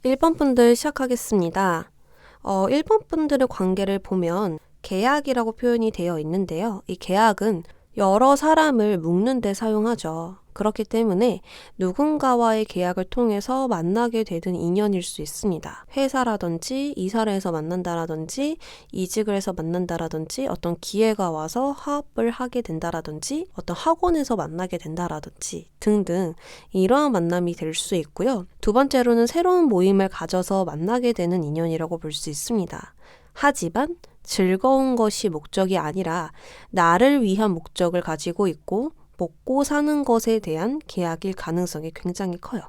1번 분들 시작하겠습니다. 1번 분들의 관계를 보면 계약이라고 표현이 되어 있는데요. 이 계약은 여러 사람을 묶는 데 사용하죠. 그렇기 때문에 누군가와의 계약을 통해서 만나게 되는 인연일 수 있습니다. 회사라든지 이사를 해서 만난다라든지 이직을 해서 만난다라든지 어떤 기회가 와서 화합을 하게 된다라든지 어떤 학원에서 만나게 된다라든지 등등 이러한 만남이 될 수 있고요. 두 번째로는 새로운 모임을 가져서 만나게 되는 인연이라고 볼 수 있습니다. 하지만 즐거운 것이 목적이 아니라 나를 위한 목적을 가지고 있고 먹고 사는 것에 대한 계약일 가능성이 굉장히 커요.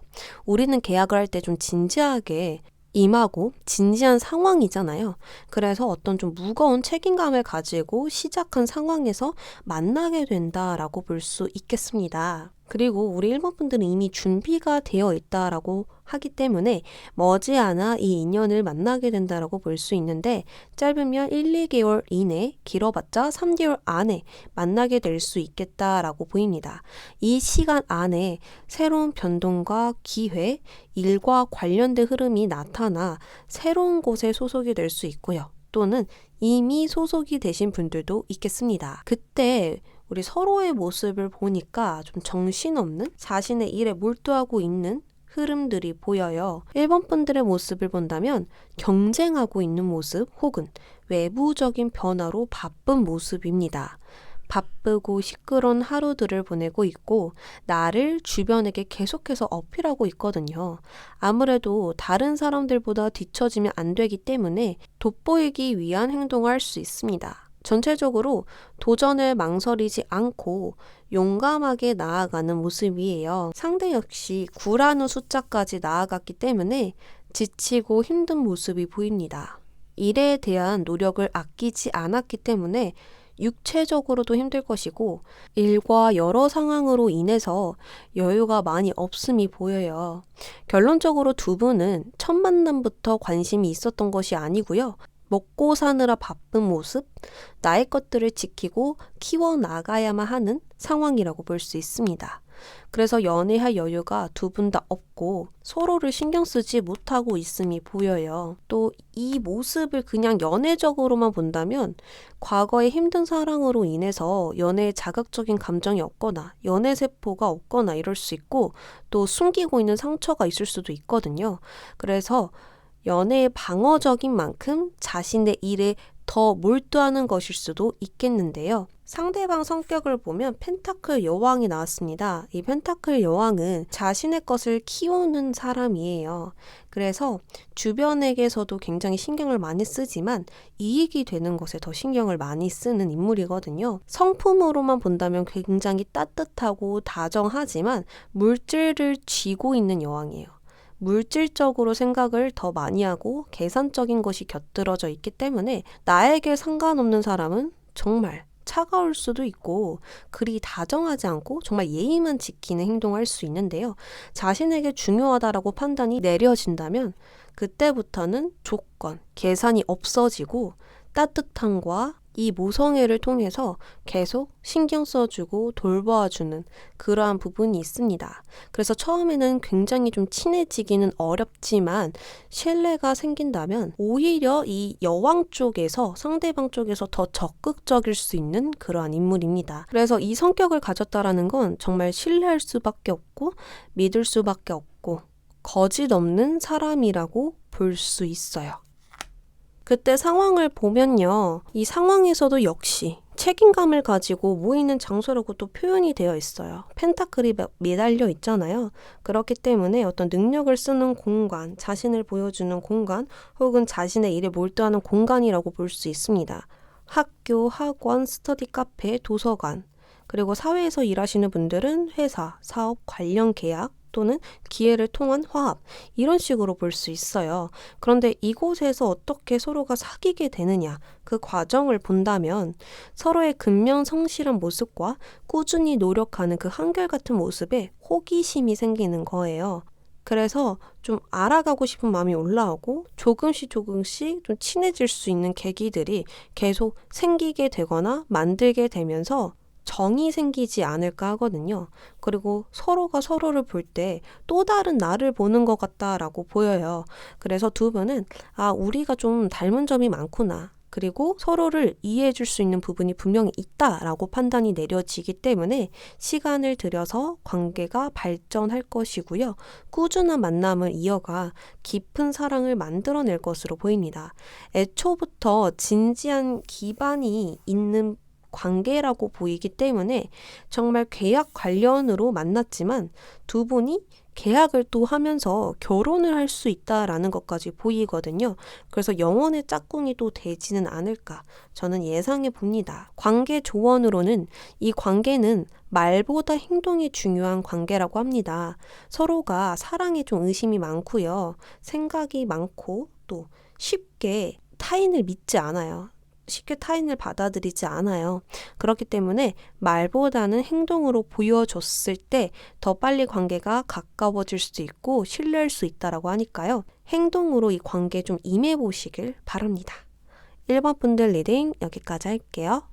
우리는 계약을 할 때 좀 진지하게 임하고 진지한 상황이잖아요. 그래서 어떤 좀 무거운 책임감을 가지고 시작한 상황에서 만나게 된다라고 볼 수 있겠습니다. 그리고 우리 1번 분들은 이미 준비가 되어 있다라고 하기 때문에 머지않아 이 인연을 만나게 된다라고 볼 수 있는데 짧으면 1, 2개월 이내, 길어봤자 3개월 안에 만나게 될 수 있겠다라고 보입니다. 이 시간 안에 새로운 변동과 기회, 일과 관련된 흐름이 나타나 새로운 곳에 소속이 될 수 있고요. 또는 이미 소속이 되신 분들도 있겠습니다. 그때 우리 서로의 모습을 보니까 좀 정신없는 자신의 일에 몰두하고 있는 흐름들이 보여요. 1번 분들의 모습을 본다면 경쟁하고 있는 모습 혹은 외부적인 변화로 바쁜 모습입니다. 바쁘고 시끄러운 하루들을 보내고 있고 나를 주변에게 계속해서 어필하고 있거든요. 아무래도 다른 사람들보다 뒤처지면 안 되기 때문에 돋보이기 위한 행동을 할 수 있습니다. 전체적으로 도전을 망설이지 않고 용감하게 나아가는 모습이에요. 상대 역시 9라는 숫자까지 나아갔기 때문에 지치고 힘든 모습이 보입니다. 일에 대한 노력을 아끼지 않았기 때문에 육체적으로도 힘들 것이고 일과 여러 상황으로 인해서 여유가 많이 없음이 보여요. 결론적으로 두 분은 첫 만남부터 관심이 있었던 것이 아니고요. 먹고 사느라 바쁜 모습, 나의 것들을 지키고 키워나가야만 하는 상황이라고 볼 수 있습니다. 그래서 연애할 여유가 두 분 다 없고 서로를 신경 쓰지 못하고 있음이 보여요. 또 이 모습을 그냥 연애적으로만 본다면 과거의 힘든 사랑으로 인해서 연애에 자극적인 감정이 없거나 연애 세포가 없거나 이럴 수 있고 또 숨기고 있는 상처가 있을 수도 있거든요. 그래서 연애의 방어적인 만큼 자신의 일에 더 몰두하는 것일 수도 있겠는데요. 상대방 성격을 보면 펜타클 여왕이 나왔습니다. 이 펜타클 여왕은 자신의 것을 키우는 사람이에요. 그래서 주변에게서도 굉장히 신경을 많이 쓰지만 이익이 되는 것에 더 신경을 많이 쓰는 인물이거든요. 성품으로만 본다면 굉장히 따뜻하고 다정하지만 물질을 쥐고 있는 여왕이에요. 물질적으로 생각을 더 많이 하고 계산적인 것이 곁들여져 있기 때문에 나에게 상관없는 사람은 정말 차가울 수도 있고 그리 다정하지 않고 정말 예의만 지키는 행동을 할 수 있는데요. 자신에게 중요하다라고 판단이 내려진다면 그때부터는 조건, 계산이 없어지고 따뜻함과 이 모성애를 통해서 계속 신경 써주고 돌봐주는 그러한 부분이 있습니다. 그래서 처음에는 굉장히 좀 친해지기는 어렵지만 신뢰가 생긴다면 오히려 이 여왕 쪽에서 상대방 쪽에서 더 적극적일 수 있는 그러한 인물입니다. 그래서 이 성격을 가졌다라는 건 정말 신뢰할 수밖에 없고 믿을 수밖에 없고 거짓 없는 사람이라고 볼 수 있어요. 그때 상황을 보면요. 이 상황에서도 역시 책임감을 가지고 모이는 장소라고 또 표현이 되어 있어요. 펜타클이 매달려 있잖아요. 그렇기 때문에 어떤 능력을 쓰는 공간, 자신을 보여주는 공간, 혹은 자신의 일에 몰두하는 공간이라고 볼 수 있습니다. 학교, 학원, 스터디 카페, 도서관, 그리고 사회에서 일하시는 분들은 회사, 사업, 관련 계약, 또는 기회를 통한 화합 이런 식으로 볼 수 있어요. 그런데 이곳에서 어떻게 서로가 사귀게 되느냐 그 과정을 본다면 서로의 근면성실한 모습과 꾸준히 노력하는 그 한결같은 모습에 호기심이 생기는 거예요. 그래서 좀 알아가고 싶은 마음이 올라오고 조금씩 좀 친해질 수 있는 계기들이 계속 생기게 되거나 만들게 되면서 정이 생기지 않을까 하거든요. 그리고 서로가 서로를 볼 때 또 다른 나를 보는 것 같다라고 보여요. 그래서 두 분은 우리가 좀 닮은 점이 많구나. 그리고 서로를 이해해 줄 수 있는 부분이 분명히 있다라고 판단이 내려지기 때문에 시간을 들여서 관계가 발전할 것이고요. 꾸준한 만남을 이어가 깊은 사랑을 만들어낼 것으로 보입니다. 애초부터 진지한 기반이 있는 관계라고 보이기 때문에 정말 계약 관련으로 만났지만 두 분이 계약을 또 하면서 결혼을 할 수 있다라는 것까지 보이거든요. 그래서 영혼의 짝꿍이 또 되지는 않을까 저는 예상해 봅니다. 관계 조언으로는 이 관계는 말보다 행동이 중요한 관계라고 합니다. 서로가 사랑에 좀 의심이 많고요. 생각이 많고 또 쉽게 타인을 믿지 않아요. 쉽게 타인을 받아들이지 않아요. 그렇기 때문에 말보다는 행동으로 보여줬을 때 더 빨리 관계가 가까워질 수 있고 신뢰할 수 있다라고 하니까요. 행동으로 이 관계에 좀 임해보시길 바랍니다. 1번 분들 리딩 여기까지 할게요.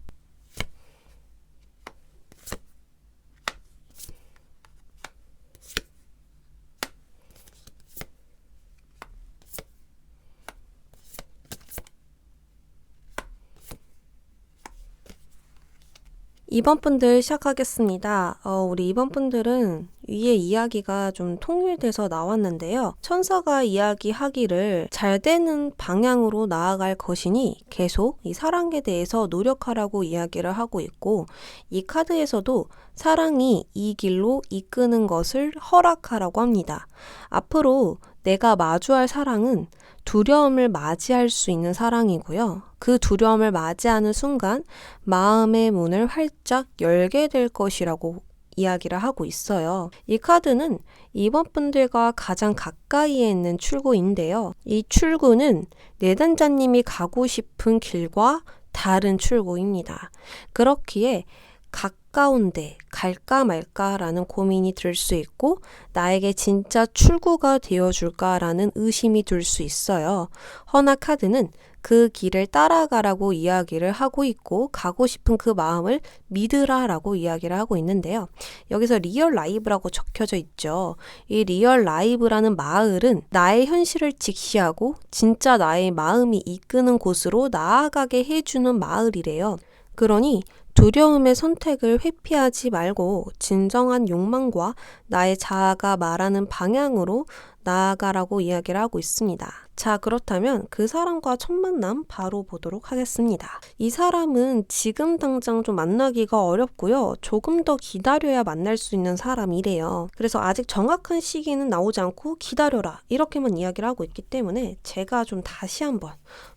2번 분들 시작하겠습니다. 우리 2번 분들은 위에 이야기가 좀 통일돼서 나왔는데요. 천사가 이야기하기를 잘 되는 방향으로 나아갈 것이니 계속 이 사랑에 대해서 노력하라고 이야기를 하고 있고, 이 카드에서도 사랑이 이 길로 이끄는 것을 허락하라고 합니다. 앞으로 내가 마주할 사랑은 두려움을 맞이할 수 있는 사랑이고요. 그 두려움을 맞이하는 순간 마음의 문을 활짝 열게 될 것이라고 이야기를 하고 있어요. 이 카드는 이번 분들과 가장 가까이에 있는 출구인데요. 이 출구는 내단자님이 가고 싶은 길과 다른 출구입니다. 그렇기에 가까운데 갈까 말까라는 고민이 들 수 있고 나에게 진짜 출구가 되어줄까라는 의심이 들 수 있어요. 허나 카드는 그 길을 따라가라고 이야기를 하고 있고 가고 싶은 그 마음을 믿으라라고 이야기를 하고 있는데요. 여기서 리얼 라이브라고 적혀져 있죠. 이 리얼 라이브라는 마을은 나의 현실을 직시하고 진짜 나의 마음이 이끄는 곳으로 나아가게 해주는 마을이래요. 그러니 두려움의 선택을 회피하지 말고 진정한 욕망과 나의 자아가 말하는 방향으로 나아가라고 이야기를 하고 있습니다. 자, 그렇다면 그 사람과 첫 만남 바로 보도록 하겠습니다. 이 사람은 지금 당장 좀 만나기가 어렵고요. 조금 더 기다려야 만날 수 있는 사람이래요. 그래서 아직 정확한 시기는 나오지 않고 기다려라 이렇게만 이야기를 하고 있기 때문에 제가 좀 다시 한번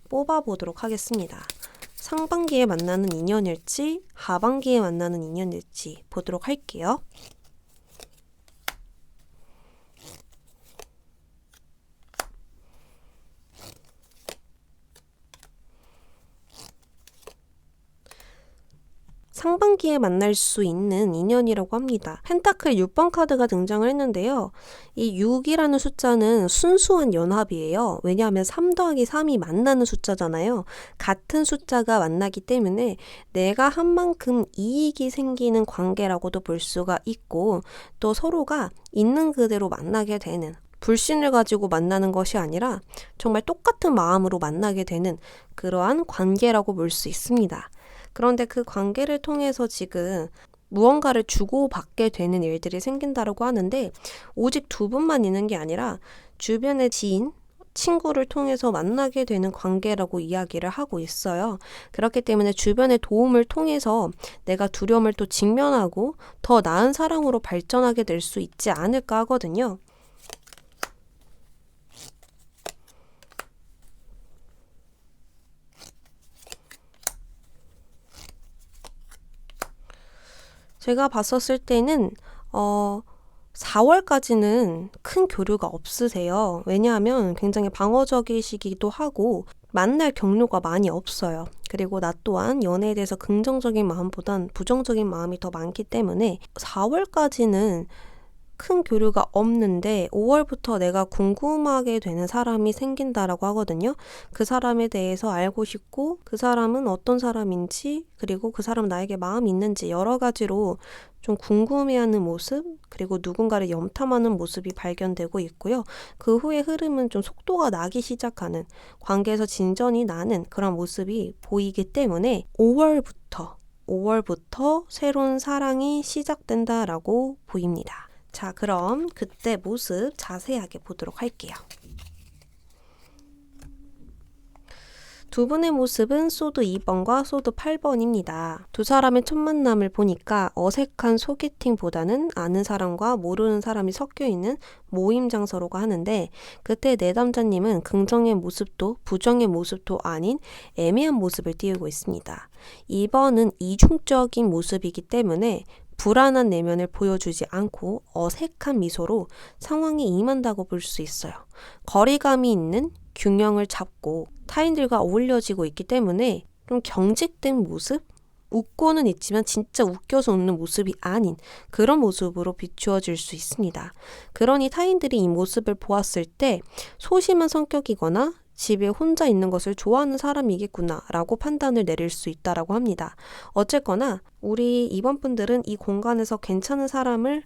뽑아보도록 하겠습니다. 상반기에 만나는 인연일지 하반기에 만나는 인연일지 보도록 할게요. 상반기에 만날 수 있는 인연이라고 합니다. 펜타클 6번 카드가 등장을 했는데요. 이 6이라는 숫자는 순수한 연합이에요. 왜냐하면 3 더하기 3이 만나는 숫자잖아요. 같은 숫자가 만나기 때문에 내가 한 만큼 이익이 생기는 관계라고도 볼 수가 있고 또 서로가 있는 그대로 만나게 되는 불신을 가지고 만나는 것이 아니라 정말 똑같은 마음으로 만나게 되는 그러한 관계라고 볼 수 있습니다. 그런데 그 관계를 통해서 지금 무언가를 주고받게 되는 일들이 생긴다고 하는데 오직 두 분만 있는 게 아니라 주변의 지인, 친구를 통해서 만나게 되는 관계라고 이야기를 하고 있어요. 그렇기 때문에 주변의 도움을 통해서 내가 두려움을 또 직면하고 더 나은 사랑으로 발전하게 될 수 있지 않을까 하거든요. 제가 봤었을 때는 4월까지는 큰 교류가 없으세요. 왜냐하면 굉장히 방어적이시기도 하고 만날 경로가 많이 없어요. 그리고 나 또한 연애에 대해서 긍정적인 마음보단 부정적인 마음이 더 많기 때문에 4월까지는 큰 교류가 없는데 5월부터 내가 궁금하게 되는 사람이 생긴다라고 하거든요. 그 사람에 대해서 알고 싶고 그 사람은 어떤 사람인지 그리고 그 사람 나에게 마음이 있는지 여러 가지로 좀 궁금해하는 모습 그리고 누군가를 염탐하는 모습이 발견되고 있고요. 그 후에 흐름은 좀 속도가 나기 시작하는 관계에서 진전이 나는 그런 모습이 보이기 때문에 5월부터 새로운 사랑이 시작된다라고 보입니다. 자, 그럼 그때 모습 자세하게 보도록 할게요. 두 분의 모습은 소드 2번과 소드 8번입니다. 두 사람의 첫 만남을 보니까 어색한 소개팅보다는 아는 사람과 모르는 사람이 섞여 있는 모임 장소라고 하는데 그때 내담자님은 긍정의 모습도 부정의 모습도 아닌 애매한 모습을 띄우고 있습니다. 2번은 이중적인 모습이기 때문에 불안한 내면을 보여주지 않고 어색한 미소로 상황에 임한다고 볼 수 있어요. 거리감이 있는 균형을 잡고 타인들과 어울려지고 있기 때문에 좀 경직된 모습? 웃고는 있지만 진짜 웃겨서 웃는 모습이 아닌 그런 모습으로 비추어질 수 있습니다. 그러니 타인들이 이 모습을 보았을 때 소심한 성격이거나 집에 혼자 있는 것을 좋아하는 사람이겠구나 라고 판단을 내릴 수 있다라고 합니다. 어쨌거나 우리 이번 분들은 이 공간에서 괜찮은 사람을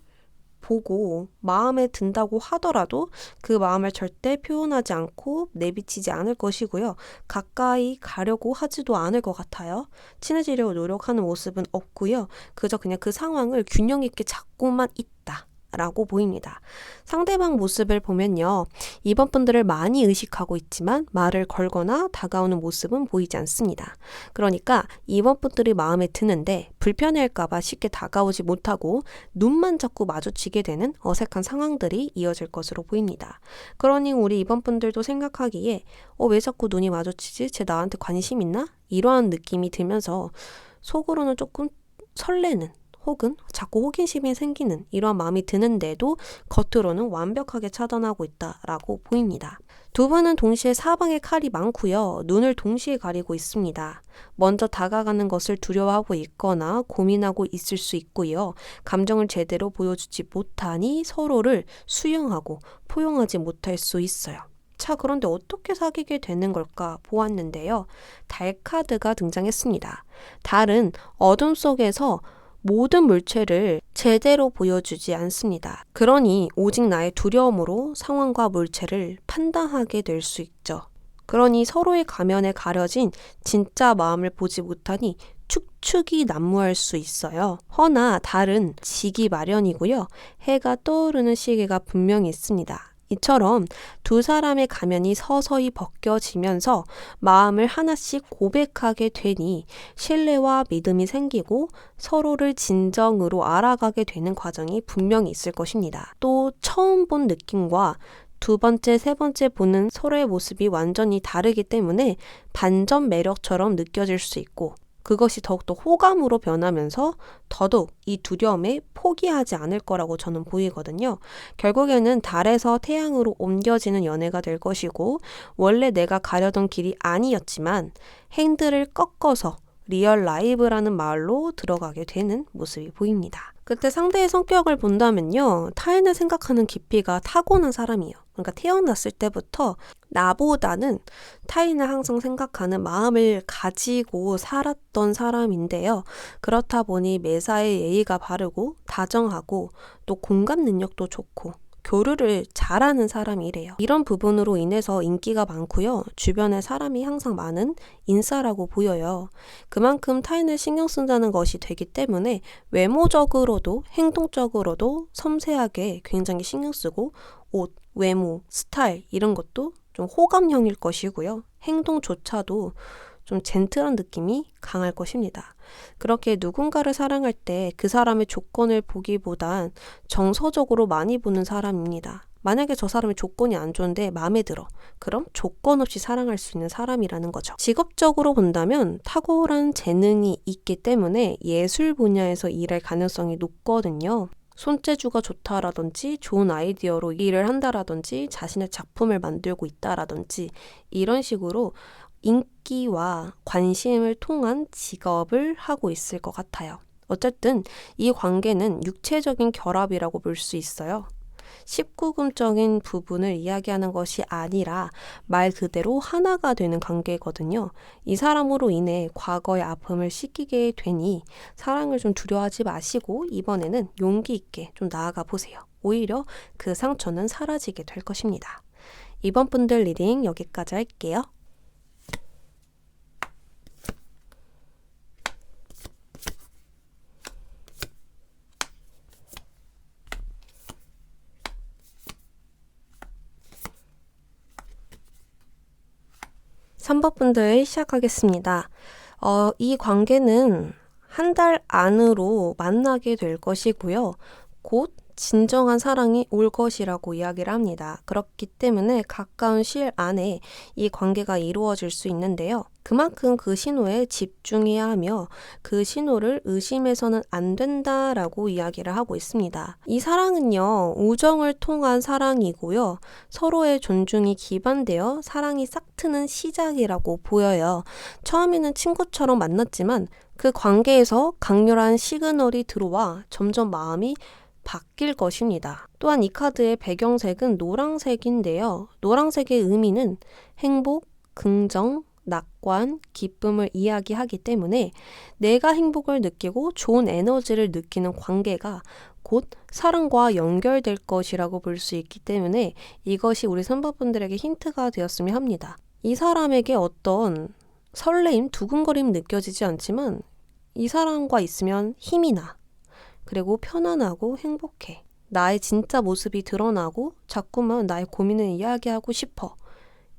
보고 마음에 든다고 하더라도 그 마음을 절대 표현하지 않고 내비치지 않을 것이고요. 가까이 가려고 하지도 않을 것 같아요. 친해지려고 노력하는 모습은 없고요. 그저 그냥 그 상황을 균형 있게 잡고만 있다. 라고 보입니다. 상대방 모습을 보면요. 이번 분들을 많이 의식하고 있지만 말을 걸거나 다가오는 모습은 보이지 않습니다. 그러니까 이번 분들이 마음에 드는데 불편해할까봐 쉽게 다가오지 못하고 눈만 자꾸 마주치게 되는 어색한 상황들이 이어질 것으로 보입니다. 그러니 우리 이번 분들도 생각하기에 왜 자꾸 눈이 마주치지? 쟤 나한테 관심 있나? 이러한 느낌이 들면서 속으로는 조금 설레는 혹은 자꾸 호기심이 생기는 이러한 마음이 드는데도 겉으로는 완벽하게 차단하고 있다라고 보입니다. 두 분은 동시에 사방에 칼이 많고요. 눈을 동시에 가리고 있습니다. 먼저 다가가는 것을 두려워하고 있거나 고민하고 있을 수 있고요. 감정을 제대로 보여주지 못하니 서로를 수용하고 포용하지 못할 수 있어요. 자, 그런데 어떻게 사귀게 되는 걸까 보았는데요. 달 카드가 등장했습니다. 달은 어둠 속에서 모든 물체를 제대로 보여주지 않습니다. 그러니 오직 나의 두려움으로 상황과 물체를 판단하게 될 수 있죠. 그러니 서로의 가면에 가려진 진짜 마음을 보지 못하니 축축이 난무할 수 있어요. 허나 달은 지기 마련이고요. 해가 떠오르는 시기가 분명히 있습니다. 이처럼 두 사람의 가면이 서서히 벗겨지면서 마음을 하나씩 고백하게 되니 신뢰와 믿음이 생기고 서로를 진정으로 알아가게 되는 과정이 분명히 있을 것입니다. 또 처음 본 느낌과 두 번째, 세 번째 보는 서로의 모습이 완전히 다르기 때문에 반전 매력처럼 느껴질 수 있고 그것이 더욱더 호감으로 변하면서 더더욱 이 두려움에 포기하지 않을 거라고 저는 보이거든요. 결국에는 달에서 태양으로 옮겨지는 연애가 될 것이고 원래 내가 가려던 길이 아니었지만 핸들을 꺾어서 리얼 라이브라는 말로 들어가게 되는 모습이 보입니다. 그때 상대의 성격을 본다면요. 타인을 생각하는 깊이가 타고난 사람이에요. 그러니까 태어났을 때부터 나보다는 타인을 항상 생각하는 마음을 가지고 살았던 사람인데요. 그렇다 보니 매사에 예의가 바르고 다정하고 또 공감 능력도 좋고 교류를 잘하는 사람이래요. 이런 부분으로 인해서 인기가 많고요. 주변에 사람이 항상 많은 인싸라고 보여요. 그만큼 타인을 신경 쓴다는 것이 되기 때문에 외모적으로도 행동적으로도 섬세하게 굉장히 신경 쓰고 옷, 외모, 스타일 이런 것도 좀 호감형일 것이고요. 행동조차도 좀 젠틀한 느낌이 강할 것입니다. 그렇게 누군가를 사랑할 때 그 사람의 조건을 보기보단 정서적으로 많이 보는 사람입니다. 만약에 저 사람의 조건이 안 좋은데 마음에 들어. 그럼 조건 없이 사랑할 수 있는 사람이라는 거죠. 직업적으로 본다면 탁월한 재능이 있기 때문에 예술 분야에서 일할 가능성이 높거든요. 손재주가 좋다라든지 좋은 아이디어로 일을 한다라든지 자신의 작품을 만들고 있다라든지 이런 식으로 인기와 관심을 통한 직업을 하고 있을 것 같아요. 어쨌든 이 관계는 육체적인 결합이라고 볼 수 있어요. 19금적인 부분을 이야기하는 것이 아니라 말 그대로 하나가 되는 관계거든요. 이 사람으로 인해 과거의 아픔을 씻기게 되니 사랑을 좀 두려워하지 마시고 이번에는 용기 있게 좀 나아가 보세요. 오히려 그 상처는 사라지게 될 것입니다. 이번 분들 리딩 여기까지 할게요. 삼번 분들 시작하겠습니다. 이 관계는 한 달 안으로 만나게 될 것이고요. 곧 진정한 사랑이 올 것이라고 이야기를 합니다. 그렇기 때문에 가까운 시일 안에 이 관계가 이루어질 수 있는데요. 그만큼 그 신호에 집중해야 하며 그 신호를 의심해서는 안 된다라고 이야기를 하고 있습니다. 이 사랑은요, 우정을 통한 사랑이고요. 서로의 존중이 기반되어 사랑이 싹트는 시작이라고 보여요. 처음에는 친구처럼 만났지만 그 관계에서 강렬한 시그널이 들어와 점점 마음이 바뀔 것입니다. 또한 이 카드의 배경색은 노란색인데요. 노란색의 의미는 행복, 긍정, 낙관, 기쁨을 이야기하기 때문에 내가 행복을 느끼고 좋은 에너지를 느끼는 관계가 곧 사랑과 연결될 것이라고 볼 수 있기 때문에 이것이 우리 선배분들에게 힌트가 되었으면 합니다. 이 사람에게 어떤 설레임, 두근거림 느껴지지 않지만 이 사람과 있으면 힘이 나. 그리고 편안하고 행복해. 나의 진짜 모습이 드러나고 자꾸만 나의 고민을 이야기하고 싶어.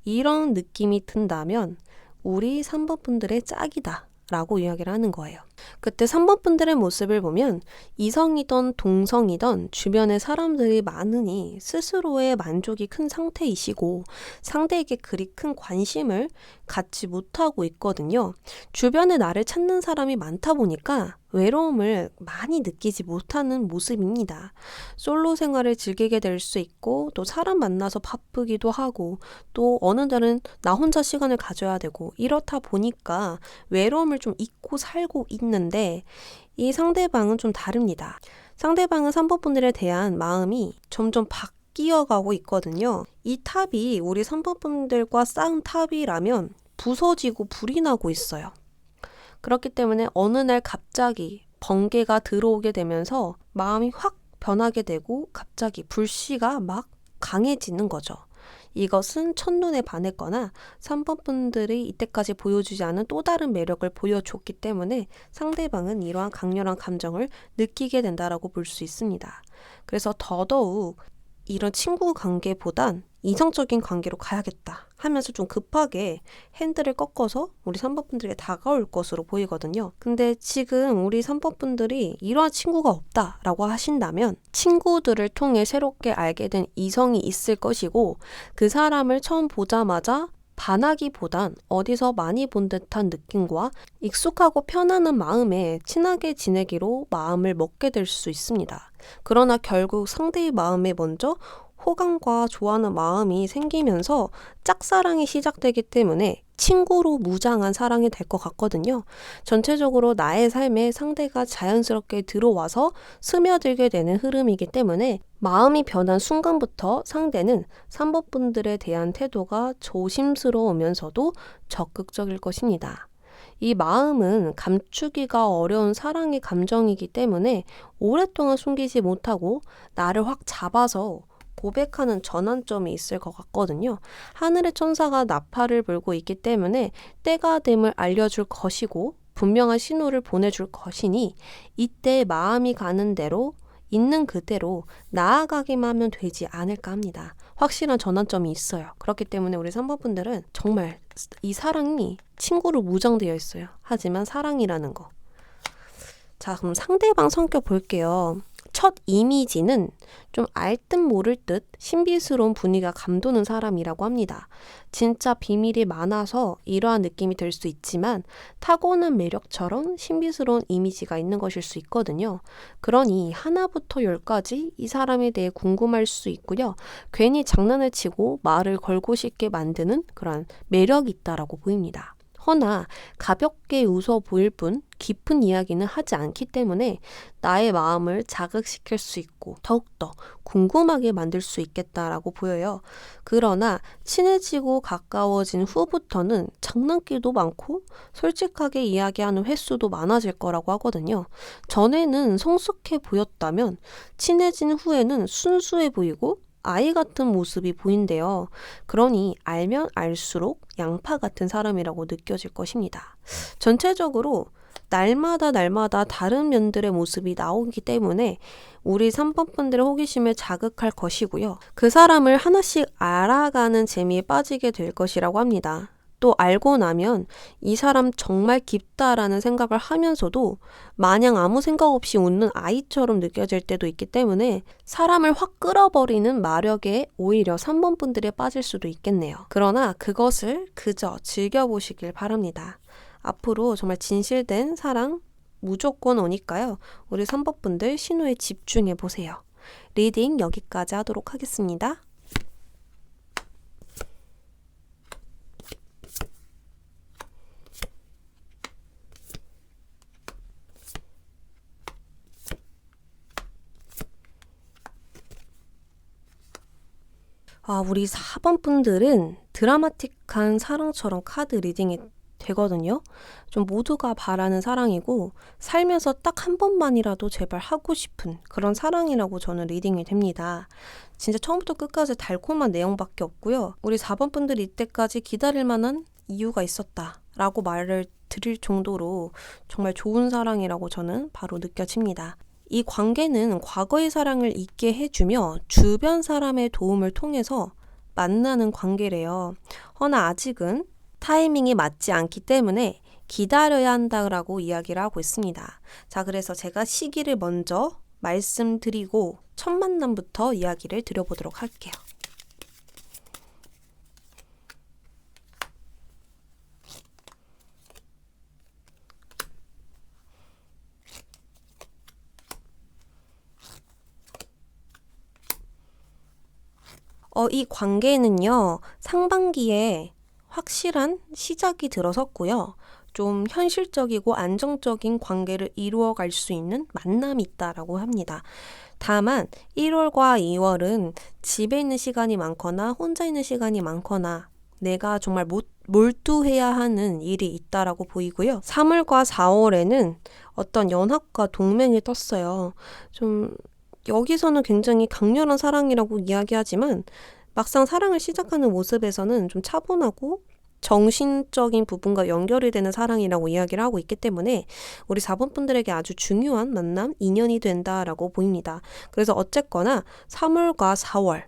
이런 느낌이 든다면 우리 3번 분들의 짝이다 라고 이야기를 하는 거예요. 그때 3번 분들의 모습을 보면 이성이든 동성이든 주변에 사람들이 많으니 스스로의 만족이 큰 상태이시고 상대에게 그리 큰 관심을 갖지 못하고 있거든요. 주변에 나를 찾는 사람이 많다 보니까 외로움을 많이 느끼지 못하는 모습입니다. 솔로 생활을 즐기게 될 수 있고 또 사람 만나서 바쁘기도 하고 또 어느 날은 나 혼자 시간을 가져야 되고 이렇다 보니까 외로움을 좀 잊고 살고 있는데 이 상대방은 좀 다릅니다. 상대방은 3번 분들에 대한 마음이 점점 바뀌어가고 있거든요. 이 탑이 우리 3번 분들과 싸운 탑이라면 부서지고 불이 나고 있어요. 그렇기 때문에 어느 날 갑자기 번개가 들어오게 되면서 마음이 확 변하게 되고 갑자기 불씨가 막 강해지는 거죠. 이것은 첫눈에 반했거나 3번 분들이 이때까지 보여주지 않은 또 다른 매력을 보여줬기 때문에 상대방은 이러한 강렬한 감정을 느끼게 된다라고 볼 수 있습니다. 그래서 더더욱 이런 친구 관계보단 이성적인 관계로 가야겠다 하면서 좀 급하게 핸들을 꺾어서 우리 3번 분들에게 다가올 것으로 보이거든요. 근데 지금 우리 3번 분들이 이러한 친구가 없다라고 하신다면 친구들을 통해 새롭게 알게 된 이성이 있을 것이고 그 사람을 처음 보자마자 반하기보단 어디서 많이 본 듯한 느낌과 익숙하고 편안한 마음에 친하게 지내기로 마음을 먹게 될 수 있습니다. 그러나 결국 상대의 마음에 먼저 호감과 좋아하는 마음이 생기면서 짝사랑이 시작되기 때문에 친구로 무장한 사랑이 될 것 같거든요. 전체적으로 나의 삶에 상대가 자연스럽게 들어와서 스며들게 되는 흐름이기 때문에 마음이 변한 순간부터 상대는 3번 분들에 대한 태도가 조심스러우면서도 적극적일 것입니다. 이 마음은 감추기가 어려운 사랑의 감정이기 때문에 오랫동안 숨기지 못하고 나를 확 잡아서 고백하는 전환점이 있을 것 같거든요. 하늘의 천사가 나팔을 불고 있기 때문에 때가 됨을 알려줄 것이고 분명한 신호를 보내줄 것이니 이때 마음이 가는 대로 있는 그대로 나아가기만 하면 되지 않을까 합니다. 확실한 전환점이 있어요. 그렇기 때문에 우리 3번 분들은 정말 이 사랑이 친구로 무장되어 있어요. 하지만 사랑이라는 거. 자, 그럼 상대방 성격 볼게요. 첫 이미지는 좀 알 듯 모를 듯 신비스러운 분위기가 감도는 사람이라고 합니다. 진짜 비밀이 많아서 이러한 느낌이 들 수 있지만 타고난 매력처럼 신비스러운 이미지가 있는 것일 수 있거든요. 그러니 하나부터 열까지 이 사람에 대해 궁금할 수 있고요. 괜히 장난을 치고 말을 걸고 싶게 만드는 그런 매력이 있다라고 보입니다. 허나 가볍게 웃어 보일 뿐 깊은 이야기는 하지 않기 때문에 나의 마음을 자극시킬 수 있고 더욱더 궁금하게 만들 수 있겠다라고 보여요. 그러나 친해지고 가까워진 후부터는 장난기도 많고 솔직하게 이야기하는 횟수도 많아질 거라고 하거든요. 전에는 성숙해 보였다면 친해진 후에는 순수해 보이고 아이 같은 모습이 보인대요. 그러니 알면 알수록 양파 같은 사람이라고 느껴질 것입니다. 전체적으로 날마다 다른 면들의 모습이 나오기 때문에 우리 3번 분들의 호기심을 자극할 것이고요. 그 사람을 하나씩 알아가는 재미에 빠지게 될 것이라고 합니다. 또 알고 나면 이 사람 정말 깊다라는 생각을 하면서도 마냥 아무 생각 없이 웃는 아이처럼 느껴질 때도 있기 때문에 사람을 확 끌어버리는 마력에 오히려 3번 분들이 빠질 수도 있겠네요. 그러나 그것을 그저 즐겨보시길 바랍니다. 앞으로 정말 진실된 사랑 무조건 오니까요. 우리 3번 분들 신호에 집중해 보세요. 리딩 여기까지 하도록 하겠습니다. 우리 4번 분들은 드라마틱한 사랑처럼 카드 리딩이 되거든요. 좀 모두가 바라는 사랑이고 살면서 딱 한 번만이라도 제발 하고 싶은 그런 사랑이라고 저는 리딩이 됩니다. 진짜 처음부터 끝까지 달콤한 내용밖에 없고요. 우리 4번 분들 이때까지 기다릴 만한 이유가 있었다라고 말을 드릴 정도로 정말 좋은 사랑이라고 저는 바로 느껴집니다. 이 관계는 과거의 사랑을 잊게 해주며 주변 사람의 도움을 통해서 만나는 관계래요. 허나 아직은 타이밍이 맞지 않기 때문에 기다려야 한다고 이야기를 하고 있습니다. 자, 그래서 제가 시기를 먼저 말씀드리고 첫 만남부터 이야기를 드려보도록 할게요. 이 관계는요, 상반기에 확실한 시작이 들어섰고요. 좀 현실적이고 안정적인 관계를 이루어갈 수 있는 만남이 있다라고 합니다. 다만 1월과 2월은 집에 있는 시간이 많거나 혼자 있는 시간이 많거나 내가 정말 몰두해야 하는 일이 있다라고 보이고요. 3월과 4월에는 어떤 연합과 동맹이 떴어요. 좀 여기서는 굉장히 강렬한 사랑이라고 이야기하지만 막상 사랑을 시작하는 모습에서는 좀 차분하고 정신적인 부분과 연결이 되는 사랑이라고 이야기를 하고 있기 때문에 우리 4번 분들에게 아주 중요한 만남, 인연이 된다라고 보입니다. 그래서 어쨌거나 3월과 4월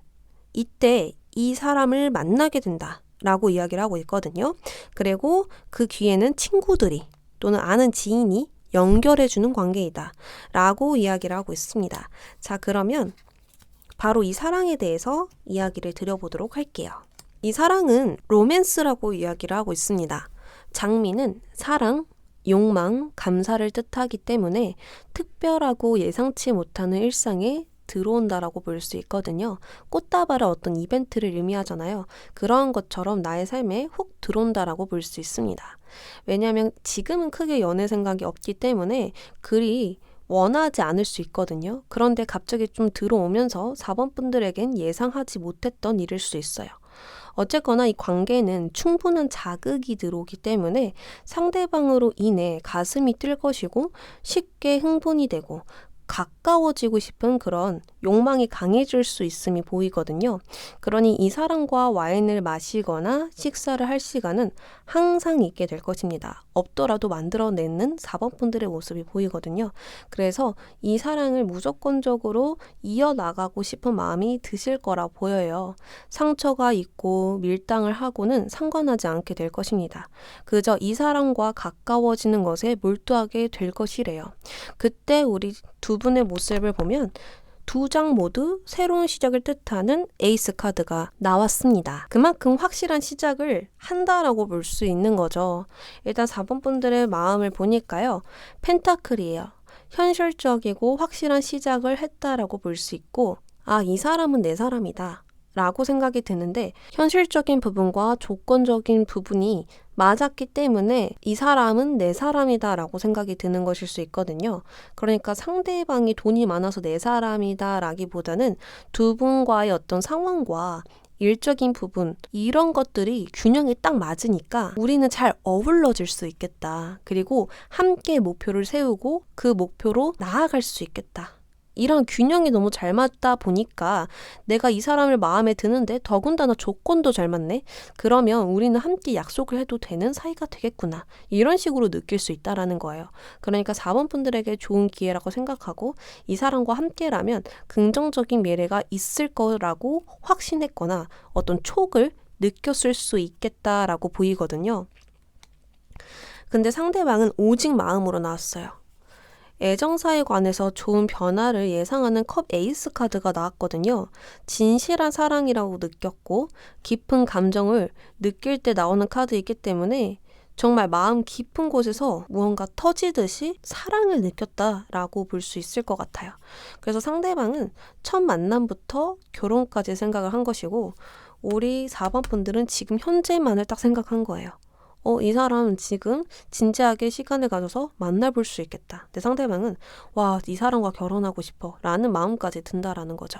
이때 이 사람을 만나게 된다라고 이야기를 하고 있거든요. 그리고 그 뒤에는 친구들이 또는 아는 지인이 연결해주는 관계이다 라고 이야기를 하고 있습니다. 자, 그러면 바로 이 사랑에 대해서 이야기를 드려보도록 할게요. 이 사랑은 로맨스라고 이야기를 하고 있습니다. 장미는 사랑, 욕망, 감사를 뜻하기 때문에 특별하고 예상치 못하는 일상에 들어온다라고 볼 수 있거든요. 꽃다발은 어떤 이벤트를 의미하잖아요. 그런 것처럼 나의 삶에 훅 들어온다라고 볼 수 있습니다. 왜냐하면 지금은 크게 연애 생각이 없기 때문에 그리 원하지 않을 수 있거든요. 그런데 갑자기 좀 들어오면서 4번 분들에겐 예상하지 못했던 일일 수 있어요. 어쨌거나 이 관계는 충분한 자극이 들어오기 때문에 상대방으로 인해 가슴이 뛸 것이고 쉽게 흥분이 되고 가까워지고 싶은 그런 욕망이 강해질 수 있음이 보이거든요. 그러니 이 사람과 와인을 마시거나 식사를 할 시간은 항상 있게 될 것입니다. 없더라도 만들어내는 4번 분들의 모습이 보이거든요. 그래서 이 사랑을 무조건적으로 이어나가고 싶은 마음이 드실 거라 보여요. 상처가 있고 밀당을 하고는 상관하지 않게 될 것입니다. 그저 이 사람과 가까워지는 것에 몰두하게 될 것이래요. 그때 우리 두 분의 모습을 보면 두 장 모두 새로운 시작을 뜻하는 에이스 카드가 나왔습니다. 그만큼 확실한 시작을 한다라고 볼 수 있는 거죠. 일단 4번 분들의 마음을 보니까요. 펜타클이에요. 현실적이고 확실한 시작을 했다라고 볼 수 있고 이 사람은 내 사람이다 라고 생각이 드는데 현실적인 부분과 조건적인 부분이 맞았기 때문에 이 사람은 내 사람이다 라고 생각이 드는 것일 수 있거든요. 그러니까 상대방이 돈이 많아서 내 사람이다 라기보다는 두 분과의 어떤 상황과 일적인 부분, 이런 것들이 균형이 딱 맞으니까 우리는 잘 어우러질 수 있겠다. 그리고 함께 목표를 세우고 그 목표로 나아갈 수 있겠다. 이런 균형이 너무 잘 맞다 보니까 내가 이 사람을 마음에 드는데 더군다나 조건도 잘 맞네? 그러면 우리는 함께 약속을 해도 되는 사이가 되겠구나. 이런 식으로 느낄 수 있다라는 거예요. 그러니까 4번 분들에게 좋은 기회라고 생각하고 이 사람과 함께라면 긍정적인 미래가 있을 거라고 확신했거나 어떤 촉을 느꼈을 수 있겠다라고 보이거든요. 근데 상대방은 오직 마음으로 나왔어요. 애정사에 관해서 좋은 변화를 예상하는 컵 에이스 카드가 나왔거든요. 진실한 사랑이라고 느꼈고 깊은 감정을 느낄 때 나오는 카드이기 때문에 정말 마음 깊은 곳에서 무언가 터지듯이 사랑을 느꼈다라고 볼 수 있을 것 같아요. 그래서 상대방은 첫 만남부터 결혼까지 생각을 한 것이고 우리 4번 분들은 지금 현재만을 딱 생각한 거예요. 이 사람 지금 진지하게 시간을 가져서 만나볼 수 있겠다. 내 상대방은 와, 이 사람과 결혼하고 싶어 라는 마음까지 든다라는 거죠.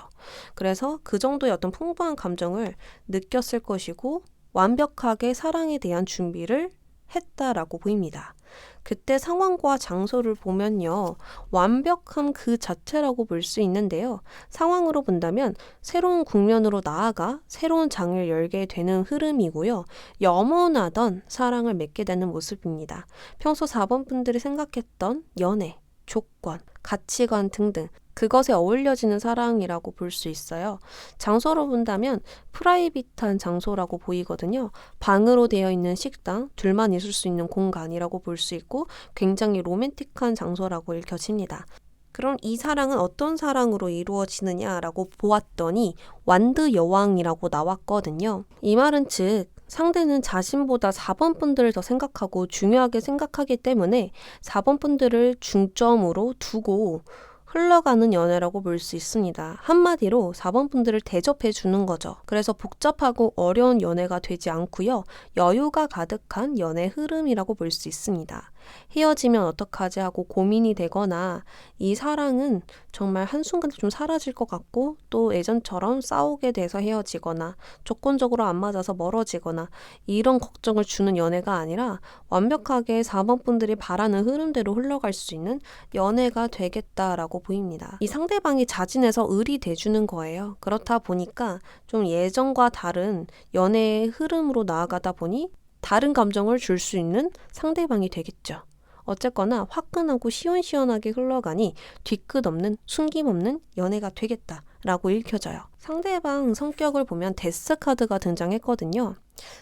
그래서 그 정도의 어떤 풍부한 감정을 느꼈을 것이고 완벽하게 사랑에 대한 준비를 했다라고 보입니다. 그때 상황과 장소를 보면요. 완벽함 그 자체라고 볼 수 있는데요. 상황으로 본다면 새로운 국면으로 나아가 새로운 장을 열게 되는 흐름이고요. 염원하던 사랑을 맺게 되는 모습입니다. 평소 4번 분들이 생각했던 연애, 조건, 가치관 등등 그것에 어울려지는 사랑이라고 볼 수 있어요. 장소로 본다면 프라이빗한 장소라고 보이거든요. 방으로 되어 있는 식당, 둘만 있을 수 있는 공간이라고 볼 수 있고 굉장히 로맨틱한 장소라고 읽혀집니다. 그럼 이 사랑은 어떤 사랑으로 이루어지느냐라고 보았더니 완드 여왕이라고 나왔거든요. 이 말은 즉 상대는 자신보다 4번 분들을 더 생각하고 중요하게 생각하기 때문에 4번 분들을 중점으로 두고 흘러가는 연애라고 볼 수 있습니다. 한마디로 4번 분들을 대접해 주는 거죠. 그래서 복잡하고 어려운 연애가 되지 않고요. 여유가 가득한 연애 흐름이라고 볼 수 있습니다. 헤어지면 어떡하지 하고 고민이 되거나 이 사랑은 정말 한순간에 좀 사라질 것 같고 또 예전처럼 싸우게 돼서 헤어지거나 조건적으로 안 맞아서 멀어지거나 이런 걱정을 주는 연애가 아니라 완벽하게 4번 분들이 바라는 흐름대로 흘러갈 수 있는 연애가 되겠다라고 보입니다. 이 상대방이 자진해서 을이 돼주는 거예요. 그렇다 보니까 좀 예전과 다른 연애의 흐름으로 나아가다 보니 다른 감정을 줄 수 있는 상대방이 되겠죠. 어쨌거나 화끈하고 시원시원하게 흘러가니 뒤끝 없는 숨김없는 연애가 되겠다라고 읽혀져요. 상대방 성격을 보면 데스 카드가 등장했거든요.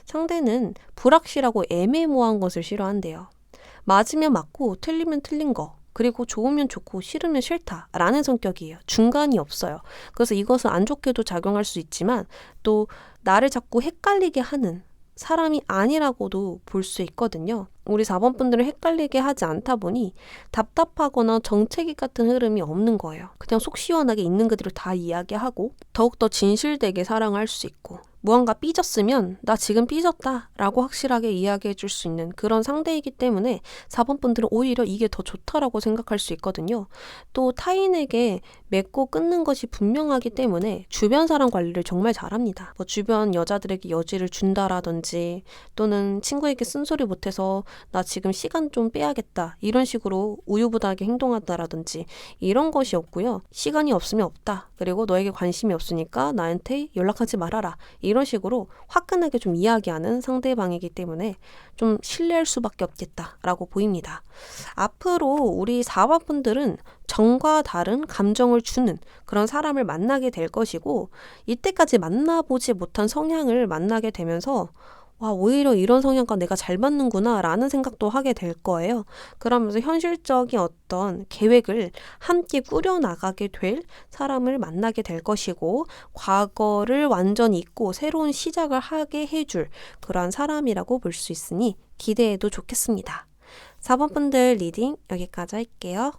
상대는 불확실하고 애매모호한 것을 싫어한대요. 맞으면 맞고 틀리면 틀린 거. 그리고 좋으면 좋고 싫으면 싫다라는 성격이에요. 중간이 없어요. 그래서 이것은 안 좋게도 작용할 수 있지만 또 나를 자꾸 헷갈리게 하는 사람이 아니라고도 볼 수 있거든요. 우리 4번 분들은 헷갈리게 하지 않다 보니 답답하거나 정체기 같은 흐름이 없는 거예요. 그냥 속 시원하게 있는 그대로 다 이야기하고 더욱더 진실되게 사랑할 수 있고 무언가 삐졌으면 나 지금 삐졌다 라고 확실하게 이야기해 줄 수 있는 그런 상대이기 때문에 4번 분들은 오히려 이게 더 좋다라고 생각할 수 있거든요. 또 타인에게 맺고 끊는 것이 분명하기 때문에 주변 사람 관리를 정말 잘합니다. 주변 여자들에게 여지를 준다라든지 또는 친구에게 쓴소리 못해서 나 지금 시간 좀 빼야겠다 이런 식으로 우유부단하게 행동한다라든지 이런 것이 없고요. 시간이 없으면 없다. 그리고 너에게 관심이 없으니까 나한테 연락하지 말아라. 이런 식으로 화끈하게 좀 이야기하는 상대방이기 때문에 좀 신뢰할 수밖에 없겠다라고 보입니다. 앞으로 우리 4번 분들은 정과 다른 감정을 주는 그런 사람을 만나게 될 것이고 이때까지 만나보지 못한 성향을 만나게 되면서 와, 오히려 이런 성향과 내가 잘 맞는구나 라는 생각도 하게 될 거예요. 그러면서 현실적인 어떤 계획을 함께 꾸려나가게 될 사람을 만나게 될 것이고 과거를 완전히 잊고 새로운 시작을 하게 해줄 그러한 사람이라고 볼 수 있으니 기대해도 좋겠습니다. 4번 분들 리딩 여기까지 할게요.